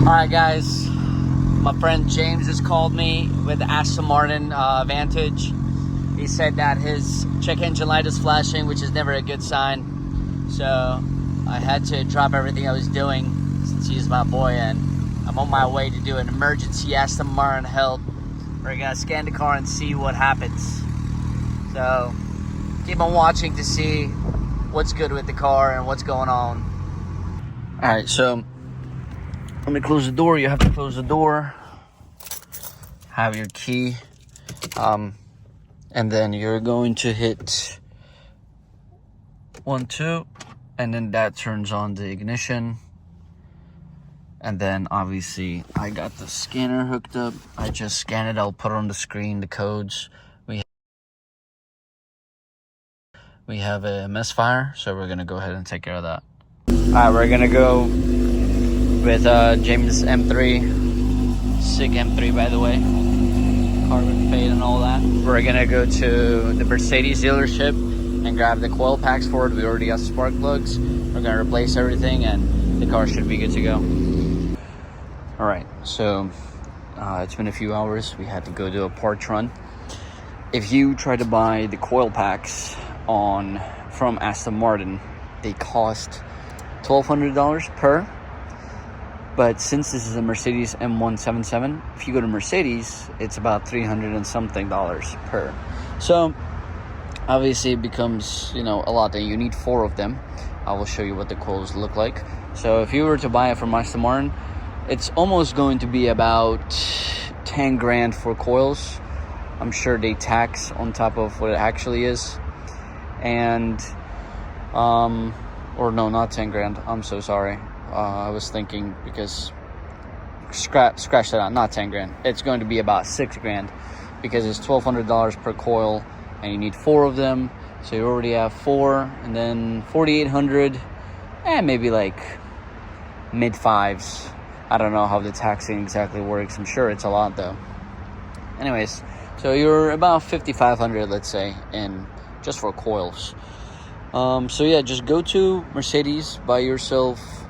Alright guys, my friend James has called me with the Aston Martin Vantage. He said that his check engine light is flashing, which is never a good sign. So I had to drop everything I was doing since he's my boy, and I'm on my way to do an emergency Aston Martin help. We're gonna scan the car and see what happens. So keep on watching to see what's good with the car and what's going on. Alright, so let me close the door. You have to close the door. Have your key. And then you're going to hit 1, 2, and then that turns on the ignition. And then obviously I got the scanner hooked up. I just scan it. I'll put on the screen the codes. We have a misfire, so we're gonna go ahead and take care of that. Alright, we're gonna go with James M3, sick M3 by the way, carbon fade and all that. We're gonna go to the Mercedes dealership and grab the coil packs for it. We already got spark plugs. We're gonna replace everything and the car should be good to go. Alright, so it's been a few hours. We had to go do a parts run. If you try to buy the coil packs from Aston Martin, they cost $1,200 per. But since this is a Mercedes M177, if you go to Mercedes, it's about $300 and something per. So obviously it becomes, a lot. And you need 4 of them. I will show you what the coils look like. So if you were to buy it from Aston Martin, it's almost going to be about 10 grand for coils. I'm sure they tax on top of what it actually is. And or no, not 10 grand. I'm so sorry. I was thinking, because scratch that out, not 10 grand. It's going to be about 6 grand because it's $1,200 per coil and you need 4 of them. So you already have 4, and then 4,800 and maybe like mid 5s. I don't know how the taxing exactly works. I'm sure it's a lot though. Anyways, so you're about 5,500, let's say, in just for coils. So yeah, just go to Mercedes, buy yourself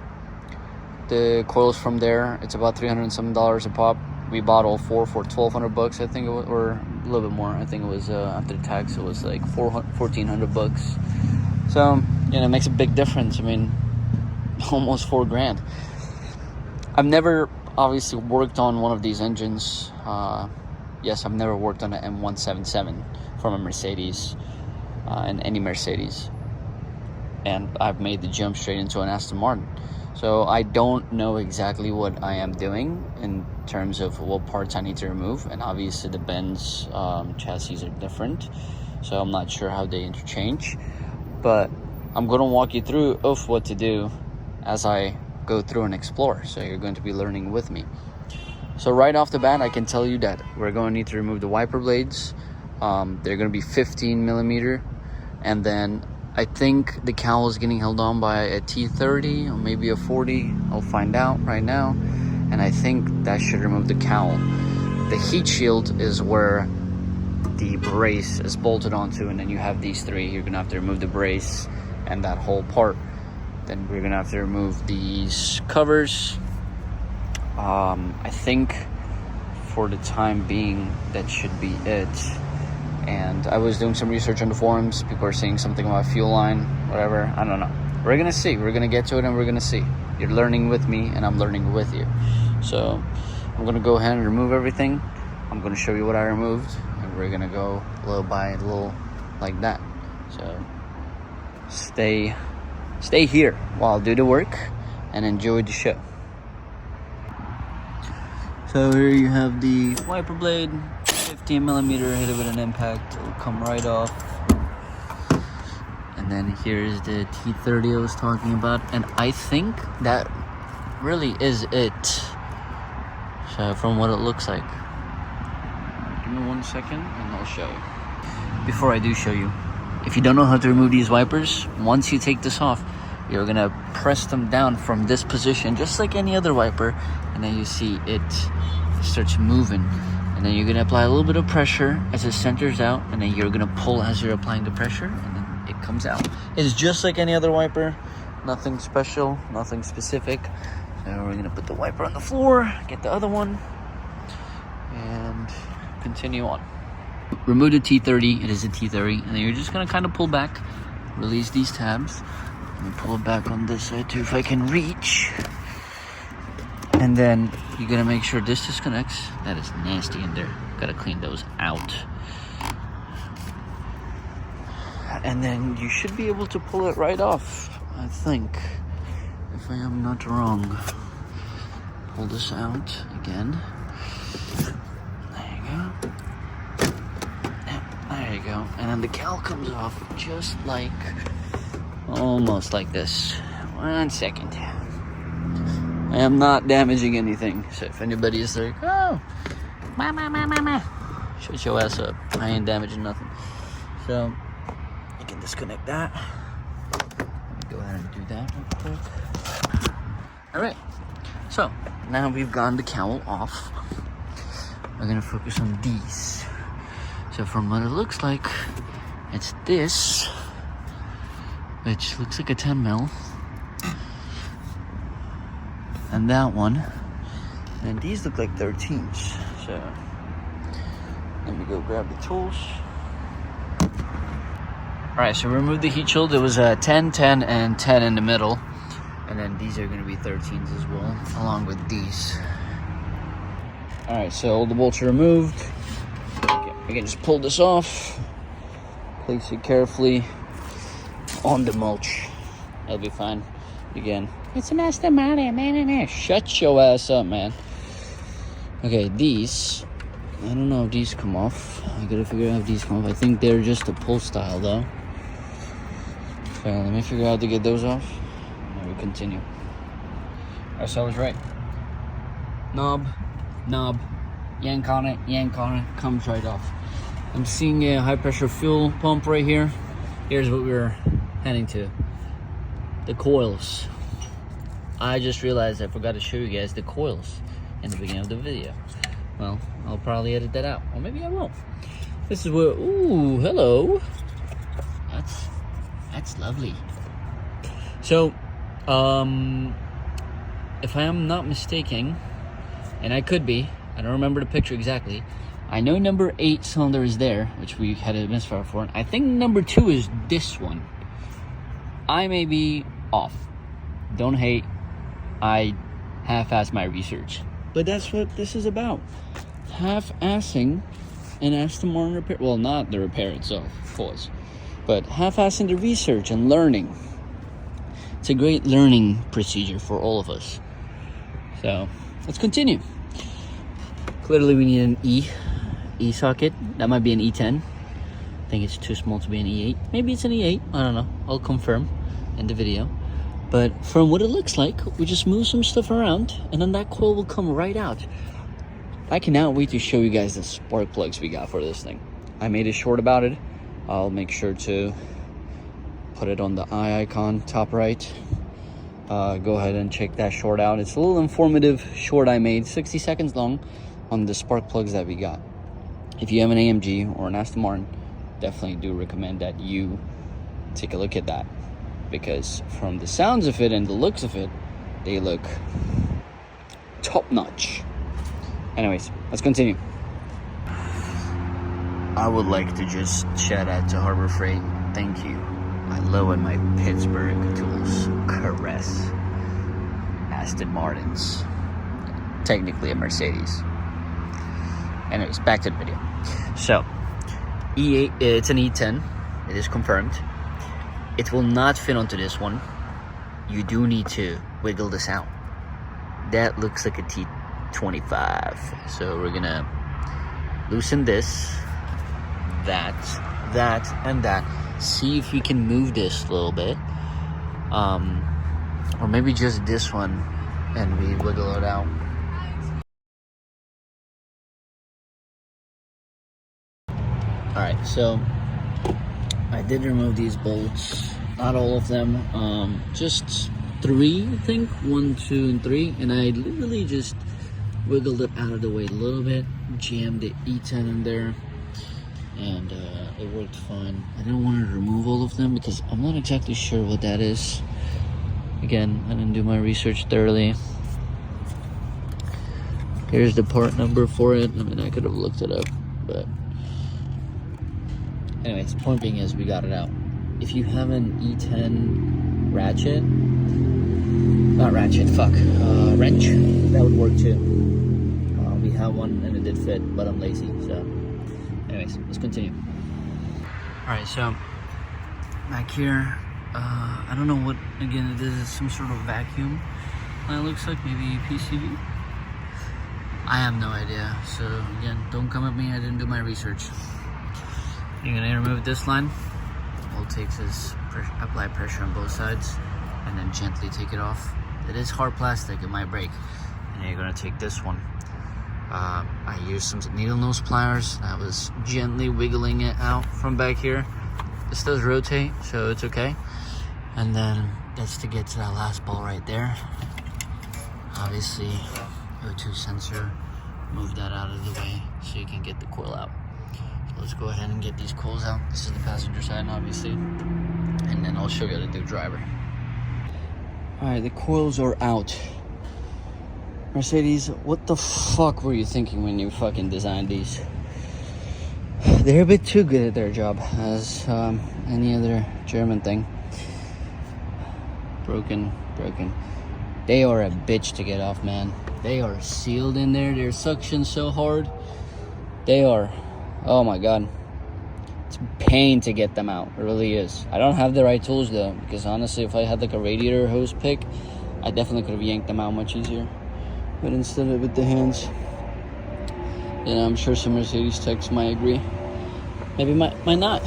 the coils from there. It's about $300 and some a pop. We bought all 4 for $1,200, I think it was, or a little bit more. I think it was after the tax, it was like $1,400. So it makes a big difference. I mean, almost 4 grand. I've never obviously worked on one of these engines. Yes, I've never worked on an M177 from a Mercedes, in any Mercedes. And I've made the jump straight into an Aston Martin. So I don't know exactly what I am doing in terms of what parts I need to remove. And obviously the Benz chassis are different. So I'm not sure how they interchange. But I'm going to walk you through of what to do as I go through and explore. So you're going to be learning with me. So right off the bat, I can tell you that we're going to need to remove the wiper blades. They're going to be 15 millimeter. And then I think the cowl is getting held on by a T30 or maybe a 40. I'll find out right now. And I think that should remove the cowl. The heat shield is where the brace is bolted onto, and then you have these 3. You're gonna have to remove the brace and that whole part. Then we're gonna have to remove these covers. I think for the time being, that should be it. And I was doing some research on the forums. People are saying something about fuel line, whatever. I don't know. We're going to see. We're going to get to it and we're going to see. You're learning with me and I'm learning with you. So I'm going to go ahead and remove everything. I'm going to show you what I removed. And we're going to go little by little like that. So stay here while I do the work and enjoy the show. So here you have the wiper blade. 15 millimeter, hit it with an impact, it'll come right off. And then here's the T30 I was talking about, and I think that really is it. So from what it looks like, give me 1 second and I'll show you. Before I do show you, if you don't know how to remove these wipers, once you take this off, you're gonna press them down from this position just like any other wiper, and then you see it starts moving. And then you're going to apply a little bit of pressure as it centers out. And then you're going to pull as you're applying the pressure. And then it comes out. It's just like any other wiper. Nothing special. Nothing specific. Now we're gonna put the wiper on the floor, get the other one, and continue on. Remove the T30, it is a T30, and then you're just gonna kind of pull back, release these tabs. Let me pull it back on this side too if I can reach. And then you're gonna make sure this disconnects. That is nasty in there. Gotta clean those out. And then you should be able to pull it right off, I think, if I am not wrong. Pull this out again. There you go. Yep, there you go. And then the cowl comes off just like, almost like this. 1 second. I am not damaging anything. So if anybody is like, oh, shut your ass up. I ain't damaging nothing. So you can disconnect that. Let me go ahead and do that real quick. All right. So now we've gotten the cowl off. We're gonna focus on these. So from what it looks like, it's this, which looks like a 10 mil. And that one, and these look like 13s. So let me go grab the tools. All right, so remove the heat shield. There was a 10, 10, and 10 in the middle, and then these are going to be 13s as well, along with these. All right, so all the bolts are removed. We can just pull this off, place it carefully on the mulch. That'll be fine. Again, it's an Aston Martin, man. Shut your ass up, man. Okay, these, I don't know if these come off. I gotta figure out if these come off. I think they're just a pull style, though. So let me figure out how to get those off, and we continue. Alright, so I was right. Knob, yank on it, comes right off. I'm seeing a high pressure fuel pump right here. Here's what we're heading to. The coils. I just realized I forgot to show you guys the coils in the beginning of the video. Well, I'll probably edit that out, or maybe I won't. This is where, ooh, hello. That's lovely. So, if I am not mistaken, and I could be, I don't remember the picture exactly. I know number 8 cylinder is there, which we had a misfire for. I think number 2 is this one. I may be off. Don't hate. I half-assed my research. But that's what this is about. Half-assing an Aston Martin repair. Well, not the repair itself, of course. But half-assing the research and learning. It's a great learning procedure for all of us. So, let's continue. Clearly we need an E socket. That might be an E10. I think it's too small to be an E8. Maybe it's an E8. I don't know. I'll confirm in the video. But from what it looks like, we just move some stuff around, and then that coil will come right out. I cannot wait to show you guys the spark plugs we got for this thing. I made a short about it. I'll make sure to put it on the eye icon top right. Go ahead and check that short out. It's a little informative short I made, 60 seconds long, on the spark plugs that we got. If you have an AMG or an Aston Martin, definitely do recommend that you take a look at that, because from the sounds of it and the looks of it, they look top notch. Anyways, let's continue. I would like to just shout out to Harbor Freight. Thank you. I love when my Pittsburgh tools caress Aston Martins. Technically a Mercedes. Anyways, back to the video. So, E8, it's an E10. It is confirmed. It will not fit onto this one. You do need to wiggle this out. That looks like a T25. So we're gonna loosen this, that, and that. See if we can move this a little bit. Or maybe just this one and we wiggle it out. Alright, so I did remove these bolts, not all of them, just 3, I think, 1, 2, and 3, and I literally just wiggled it out of the way a little bit, jammed the E10 in there, and it worked fine. I didn't want to remove all of them because I'm not exactly sure what that is. Again, I didn't do my research thoroughly. Here's the part number for it. I mean, I could have looked it up, but anyways, the point being is we got it out. If you have an E10 ratchet, not ratchet, wrench, that would work too. We have one and it did fit, but I'm lazy, so anyways, let's continue. Alright, so back here, I don't know what, again, it is some sort of vacuum. It looks like maybe PCV. I have no idea, so again, don't come at me, I didn't do my research. You're gonna remove this line. All it takes is apply pressure on both sides and then gently take it off. It is hard plastic, it might break. And then you're gonna take this one. I used some needle nose pliers. I was gently wiggling it out from back here. This does rotate, so it's okay. And then that's to get to that last ball right there. Obviously, O2 sensor, move that out of the way so you can get the coil out. So let's go ahead and get these coils out. This is the passenger side, obviously. And then I'll show you how to do driver. All right, the coils are out. Mercedes, what the fuck were you thinking when you fucking designed these? They're a bit too good at their job, as any other German thing. Broken. They are a bitch to get off, man. They are sealed in there. They're suctioned so hard. They are, oh my god. It's a pain to get them out. It really is. I don't have the right tools though, because honestly, if I had like a radiator hose pick, I definitely could have yanked them out much easier. But instead of with the hands, and I'm sure some Mercedes techs might agree. Maybe might not.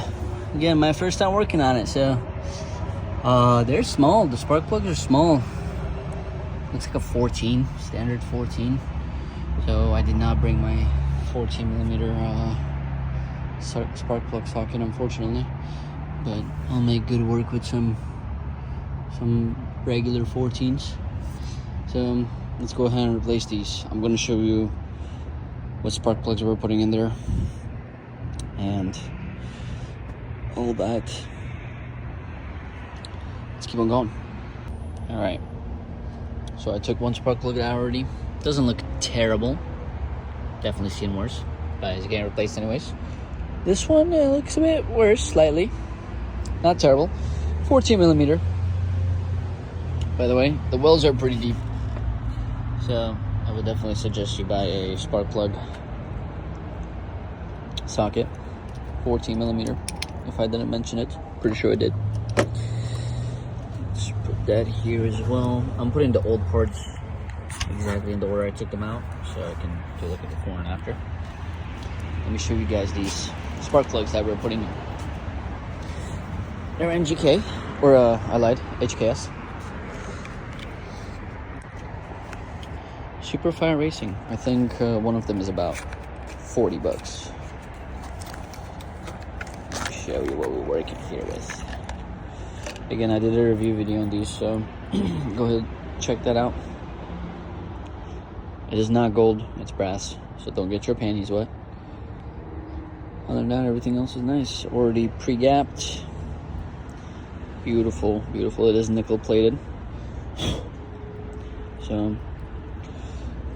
Again, my first time working on it, so they're small. The spark plugs are small. Looks like a 14, standard 14. So I did not bring my 14mm spark plug socket, unfortunately. But I'll make good work with some regular 14s. So let's go ahead and replace these. I'm going to show you what spark plugs we're putting in there and all that. Let's keep on going. All right. So I took one spark plug out already. Doesn't look terrible. Definitely seen worse, but it's getting replaced anyways. This one looks a bit worse, slightly. Not terrible. 14mm. By the way, the wells are pretty deep. So I would definitely suggest you buy a spark plug socket, 14mm. If I didn't mention it, pretty sure I did. Let's put that here as well. I'm putting the old parts exactly in the order I took them out, so I can do a look at the before and after. Let me show you guys these spark plugs that we're putting in. They're MGK, or I lied, HKS. Superfire Racing. I think one of them is about 40 bucks. Let me show you what we're working here with. Again, I did a review video on these, so go ahead, check that out. It is not gold, it's brass, so don't get your panties wet. Other than that, everything else is nice. Already pre-gapped. Beautiful, beautiful. It is nickel plated. So I'm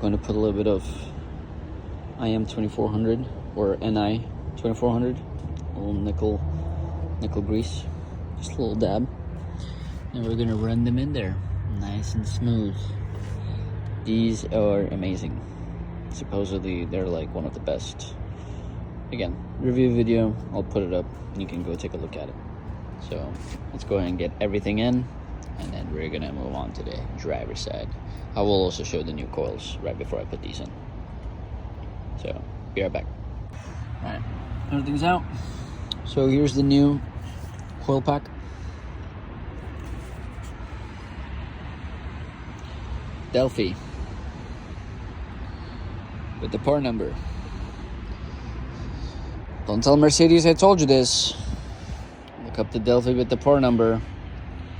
going to put a little bit of IM 2400 or NI 2400, a little nickel grease, just a little dab, and we're gonna run them in there nice and smooth. These are amazing. Supposedly they're like one of the best. Again, review video, I'll put it up and you can go take a look at it. So let's go ahead and get everything in, and then we're gonna move on to the driver's side. I will also show the new coils right before I put these in. So be right back. All right, everything's out. So here's the new coil pack. Delphi with the part number. Don't tell Mercedes I told you this. Look up the Delphi with the part number.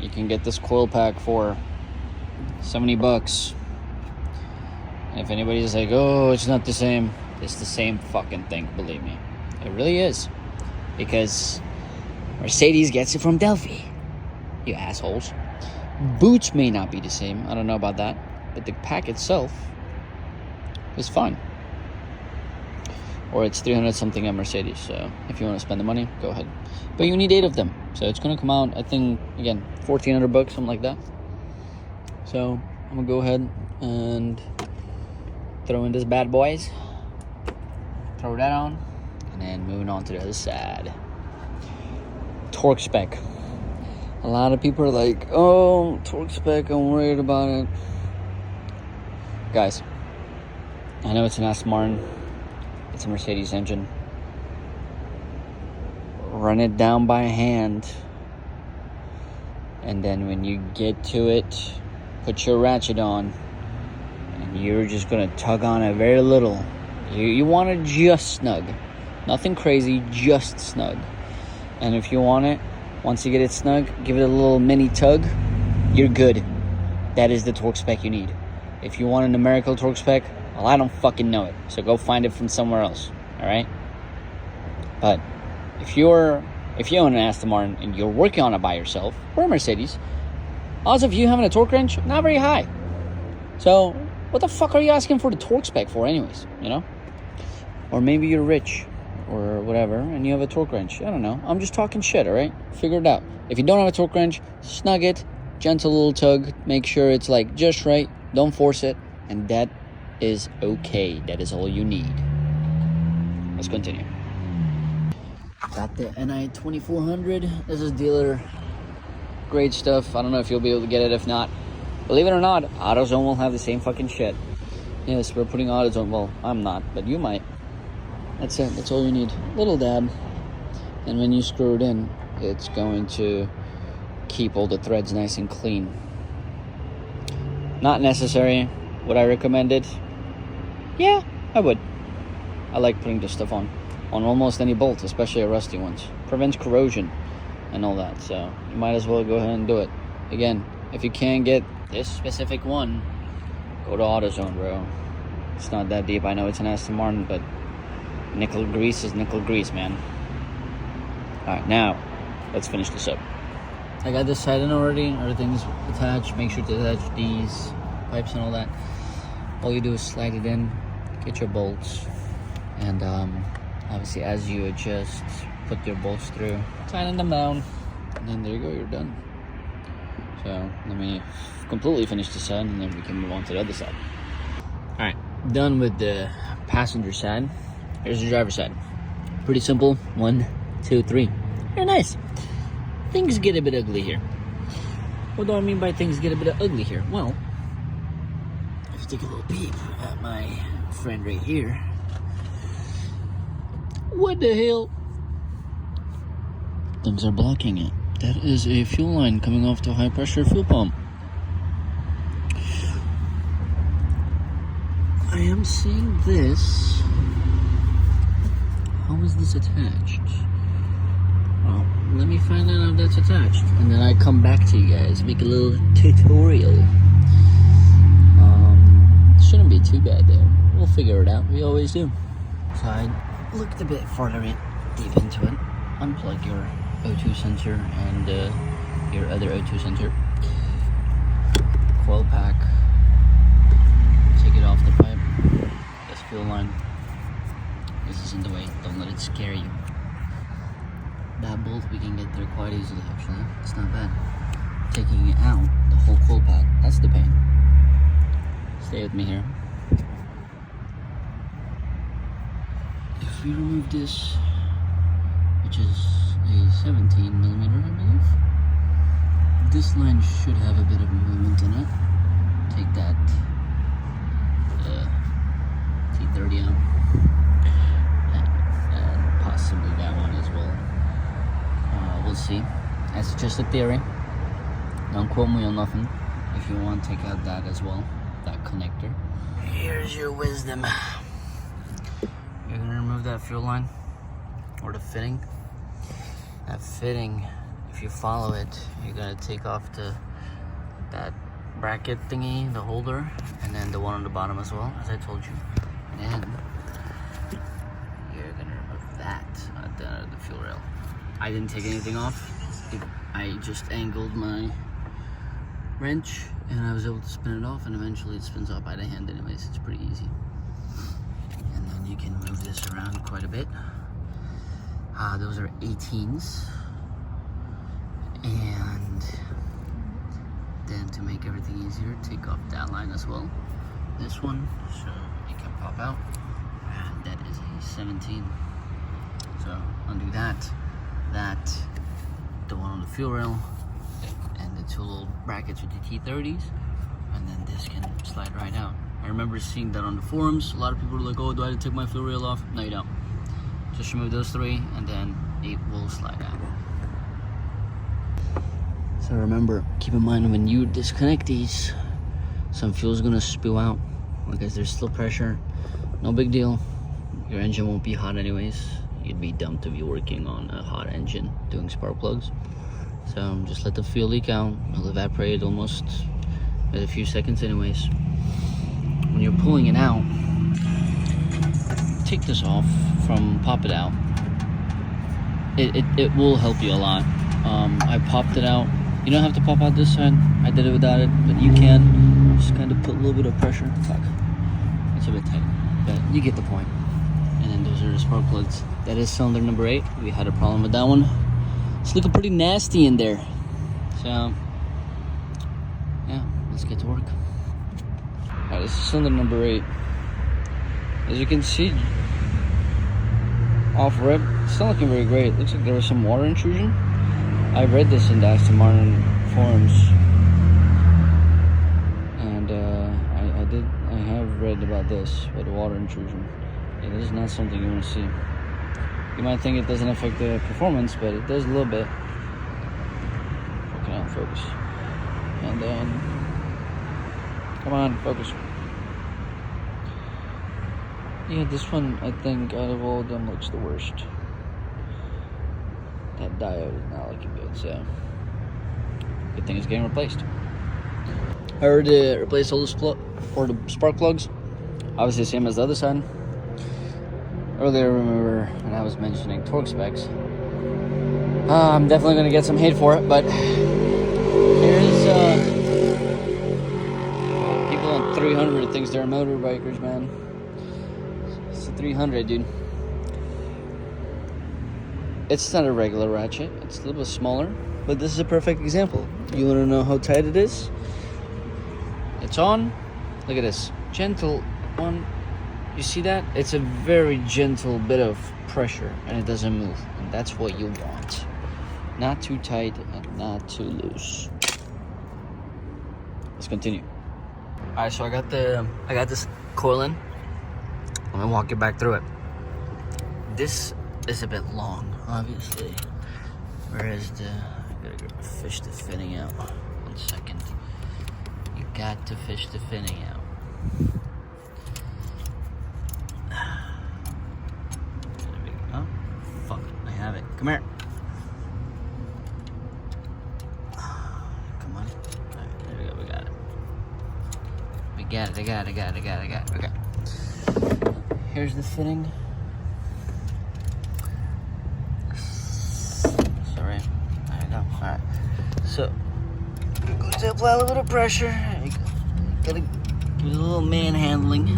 You can get this coil pack for 70 bucks. And if anybody's like, oh, it's not the same, it's the same fucking thing, believe me. It really is. Because Mercedes gets it from Delphi. You assholes. Boots may not be the same. I don't know about that. But the pack itself it's fine. Or it's 300 something at Mercedes. So if you want to spend the money, go ahead. But you need 8 of them. So it's going to come out, I think, again, 1,400 bucks, something like that. So I'm going to go ahead and throw in this bad boys. Throw that on. And then moving on to the other side. Torque spec. A lot of people are like, oh, torque spec, I'm worried about it. Guys, I know it's an Aston Martin. It's a Mercedes engine. Run it down by hand. And then when you get to it, put your ratchet on. And you're just going to tug on it very little. You want it just snug. Nothing crazy, just snug. And if you want it, once you get it snug, give it a little mini tug. You're good. That is the torque spec you need. If you want a numerical torque spec, well, I don't fucking know it. So go find it from somewhere else. Alright? But if you own an Aston Martin and you're working on it by yourself, or a Mercedes, odds of you having a torque wrench, not very high. So what the fuck are you asking for the torque spec for anyways? You know? Or maybe you're rich or whatever and you have a torque wrench. I don't know. I'm just talking shit, alright? Figure it out. If you don't have a torque wrench, snug it, gentle little tug, make sure it's like just right, don't force it, and that is okay. That is all you need. Let's continue. Got the NI 2400. This is dealer grade stuff. I don't know if you'll be able to get it. If not, believe it or not, AutoZone will have the same fucking shit. Yes, we're putting AutoZone. Well, I'm not, but you might. That's it. That's all you need. Little dab. And when you screw it in, it's going to keep all the threads nice and clean. Not necessary. Would I recommend it? Yeah, I would. I like putting this stuff on almost any bolt, especially a rusty ones. Prevents corrosion and all that, so you might as well go ahead and do it. Again, if you can't get this specific one, go to AutoZone, bro. It's not that deep. I know it's an Aston Martin, but nickel grease is nickel grease, man. Alright, now let's finish this up. I got this side in already. Everything's attached. Make sure to attach these pipes and all that. All you do is slide it in, get your bolts, and obviously as you adjust, put your bolts through, tighten them down, and then there you go, you're done. So let me completely finish this side and then we can move on to the other side. Alright, done with the passenger side. Here's the driver's side. Pretty simple. 1, 2, 3. Very nice. Things get a bit ugly here. What do I mean by things get a bit ugly here? Well, if you take a little peep at my friend right here, what the hell? Things are blocking it. That is a fuel line coming off the high pressure fuel pump. I am seeing this. How is this attached? Well, let me find out if that's attached, and then I come back to you guys, make a little tutorial. Shouldn't be too bad though. We'll figure it out. We always do. So I looked a bit farther deep into it. Unplug your O2 sensor and your other O2 sensor. Coil pack. Take it off the pipe. This fuel line. This is in the way. Don't let it scare you. That bolt we can get through quite easily actually. It's not bad. Taking it out, the whole coil pack, that's the pain. Stay with me here. If we remove this, which is a 17mm, I believe, this line should have a bit of movement in it. Take that T30 out, and possibly that one as well. We'll see. That's just a theory. Don't quote me on nothing. If you want, take out that as well, that connector. Here's your wisdom. You're gonna remove that fuel line, or the fitting. That fitting, if you follow it, you're gonna take off that bracket thingy, the holder, and then the one on the bottom as well, as I told you. And then you're gonna remove that at the end of the fuel rail. I didn't take anything off. I just angled my wrench and I was able to spin it off, and eventually it spins off by the hand anyways. It's pretty easy. this around quite a bit. Those are 18s. And then to make everything easier, take off that line as well. This one, so it can pop out. And that is a 17. So undo that, the one on the fuel rail, and the two little brackets with the T30s, and then this can slide right out. I remember seeing that on the forums. A lot of people were like, oh, do I have to take my fuel rail off? No, you don't. Just remove those three, and then it will slide out. So remember, keep in mind when you disconnect these, some fuel is gonna spew out because there's still pressure. No big deal. Your engine won't be hot anyways. You'd be dumb to be working on a hot engine doing spark plugs. So just let the fuel leak out. It'll evaporate almost in a few seconds anyways. When you're pulling it out, take this off from pop it out. It will help you a lot. I popped it out. You don't have to pop out this side. I did it without it, but you can just kind of put a little bit of pressure. Fuck, it's a bit tight, but you get the point. And then those are the spark plugs. That is cylinder number 8. We had a problem with that one. It's looking pretty nasty in there. So yeah, let's get to work. Alright, this is cylinder number 8. As you can see, off rip, it's not looking very great. Looks like there was some water intrusion. I read this in the Aston Martin forums, and I have read about this with water intrusion. Yeah, this is not something you want to see. You might think it doesn't affect the performance, but it does a little bit. Okay, focus. And then, come on, focus. Yeah, this one, I think, out of all of them, looks the worst. That diode is not looking good, so good thing it's getting replaced. I already replaced all the spark plugs. Obviously, same as the other side. Earlier, remember when I was mentioning torque specs. I'm definitely gonna get some hate for it, but here's people on 300 thinks they're motorbikers, man. It's a 300, dude. It's not a regular ratchet. It's a little bit smaller, but this is a perfect example. You want to know how tight it is? It's on. Look at this. Gentle one. You see that? It's a very gentle bit of pressure, and it doesn't move. And that's what you want. Not too tight and not too loose. Let's continue. All right, so I got this coil in. I'm gonna walk you back through it. This is a bit long, obviously. Whereas I gotta go fish the finning out. 1 second. You got to fish the finning out. Oh, fuck it. I have it. Come here. Come on. Alright, there we go. We got it. We got it. I got it. Okay. Here's the fitting. Sorry. There you go. Alright. So, I'm going to apply a little bit of pressure. Gotta give it a little manhandling.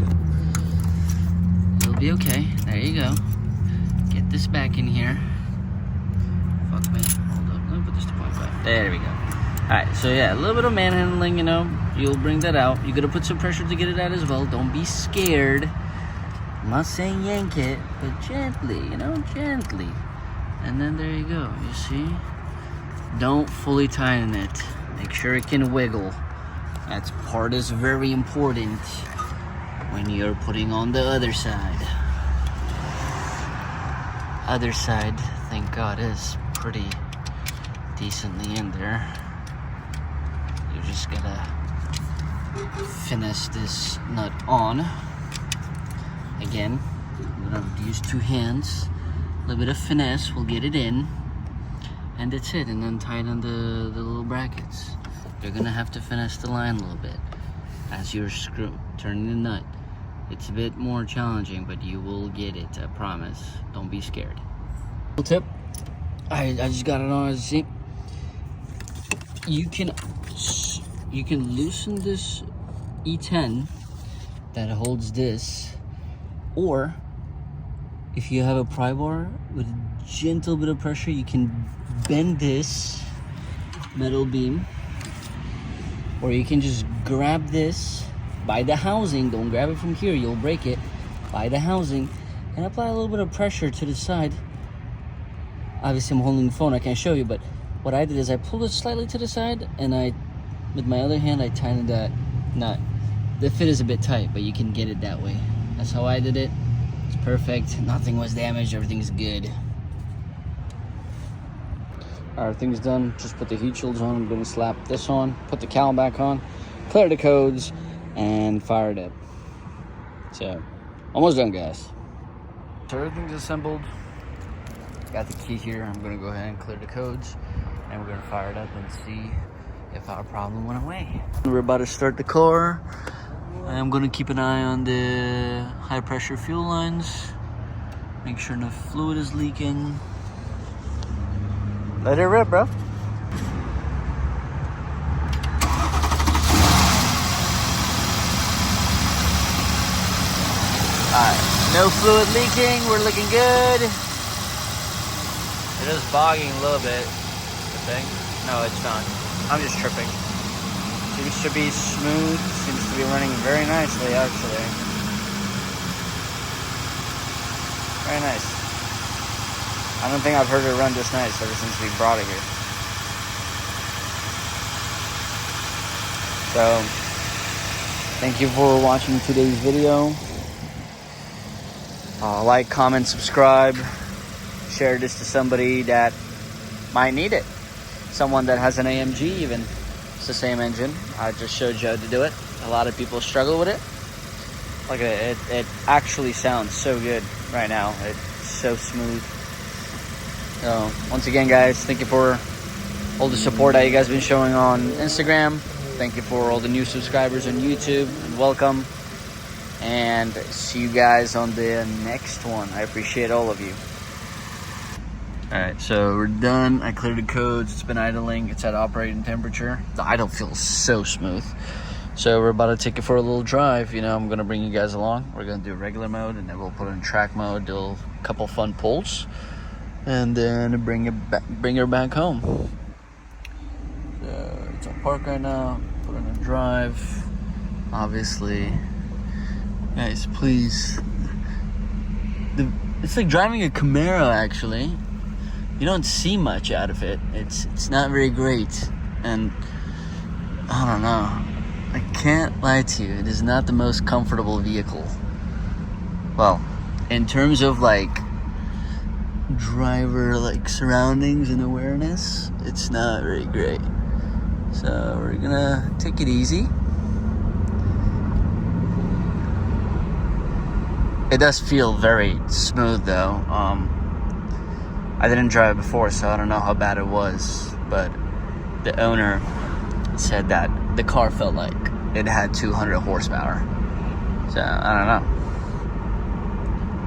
It'll be okay. There you go. Get this back in here. Fuck me. Hold up. Let me put this to 0.5. There we go. Alright, so yeah, a little bit of manhandling, you know. You'll bring that out. You're gonna put some pressure to get it out as well. Don't be scared. I'm not saying yank it, but gently, you know, gently. And then there you go, you see? Don't fully tighten it. Make sure it can wiggle. That part is very important when you're putting on the other side. Other side, thank God, is pretty decently in there. You just gotta finesse this nut on. Again, I'm gonna use 2 hands. A little bit of finesse will get it in, and that's it. And then tighten the little brackets. You're gonna have to finesse the line a little bit as you're turning the nut. It's a bit more challenging, but you will get it, I promise. Don't be scared. Little tip, I just got it on, as you see. You can loosen this E10 that holds this, or if you have a pry bar with a gentle bit of pressure, you can bend this metal beam, or you can just grab this by the housing. Don't grab it from here, you'll break it. By the housing, and apply a little bit of pressure to the side. Obviously I'm holding the phone, I can't show you, but what I did is I pulled it slightly to the side, and with my other hand I tightened that nut. The fit is a bit tight, but you can get it that way. That's how I did it. It's perfect, nothing was damaged, everything's good. Alright, everything's done. Just put the heat shields on. I'm gonna slap this on, put the cowl back on, clear the codes, and fire it up. So, almost done, guys. So everything's assembled. Got the key here. I'm gonna go ahead and clear the codes, and we're gonna fire it up and see if our problem went away. We're about to start the car. I'm gonna keep an eye on the high pressure fuel lines. Make sure no fluid is leaking. Let it rip, bro. Alright, no fluid leaking, we're looking good. It is bogging a little bit, I think. No, it's not. I'm just tripping. Seems to be smooth, seems to be running very nicely, actually. Very nice. I don't think I've heard it run this nice ever since we brought it here. So, thank you for watching today's video. Like, comment, subscribe. Share this to somebody that might need it. Someone that has an AMG even. It's the same engine. I just showed you how to do it. A lot of people struggle with it. Look at it. It actually sounds so good right now. It's so smooth. So, once again, guys, thank you for all the support that you guys have been showing on Instagram. Thank you for all the new subscribers on YouTube, and welcome. And see you guys on the next one. I appreciate all of you. Alright, so we're done. I cleared the codes. It's been idling. It's at operating temperature. The idle feels so smooth. So we're about to take it for a little drive. You know, I'm going to bring you guys along. We're going to do regular mode, and then we'll put it in track mode, do a couple fun pulls, and then bring her back home. So it's on park right now. Put it in drive. Obviously, guys, please. It's like driving a Camaro, actually. You don't see much out of it. It's not very great. And I don't know. I can't lie to you. It is not the most comfortable vehicle. Well, in terms of like driver like surroundings and awareness, it's not very great. So we're gonna take it easy. It does feel very smooth though. I didn't drive it before, so I don't know how bad it was, but the owner said that the car felt like it had 200 horsepower. So I don't know.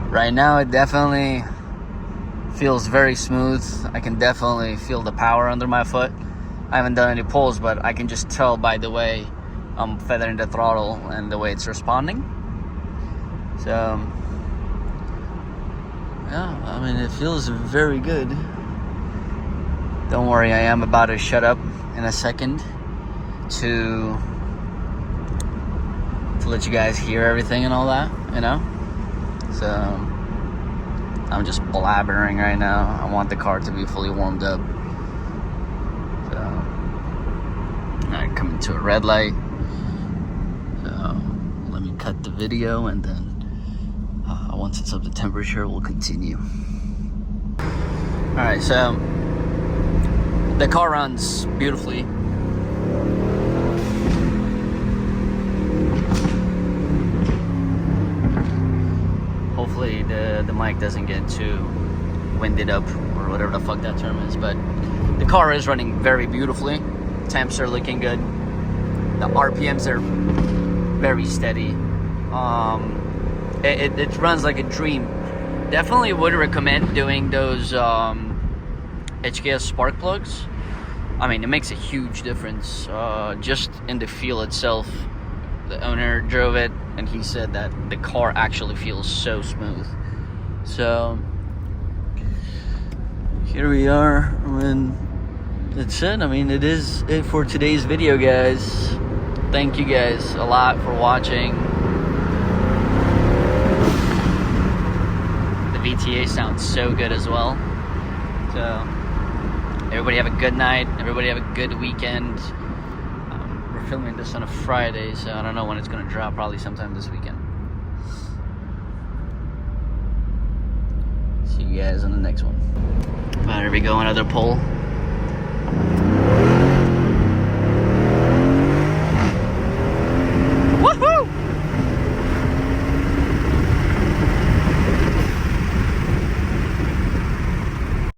Right now it definitely feels very smooth. I can definitely feel the power under my foot. I haven't done any pulls, but I can just tell by the way I'm feathering the throttle and the way it's responding. So yeah, I mean, it feels very good. Don't worry, I am about to shut up in a second to let you guys hear everything and all that, you know? So, I'm just blabbering right now. I want the car to be fully warmed up. So, alright, coming to a red light. So, let me cut the video, and then once it's up to temperature, we'll continue. Alright, so the car runs beautifully. Hopefully the mic doesn't get too winded up, or whatever the fuck that term is, but the car is running very beautifully. Temps are looking good. The RPMs are very steady. It runs like a dream. Definitely would recommend doing those HKS spark plugs. I mean, it makes a huge difference just in the feel itself. The owner drove it, and he said that the car actually feels so smooth. So here we are. I mean, that's it. I mean, it is it for today's video, guys. Thank you guys a lot for watching. The VTA sounds so good as well. So everybody have a good night. Everybody have a good weekend. We're filming this on a Friday, so I don't know when it's gonna drop. Probably sometime this weekend. See you guys on the next one. There we go, another pull.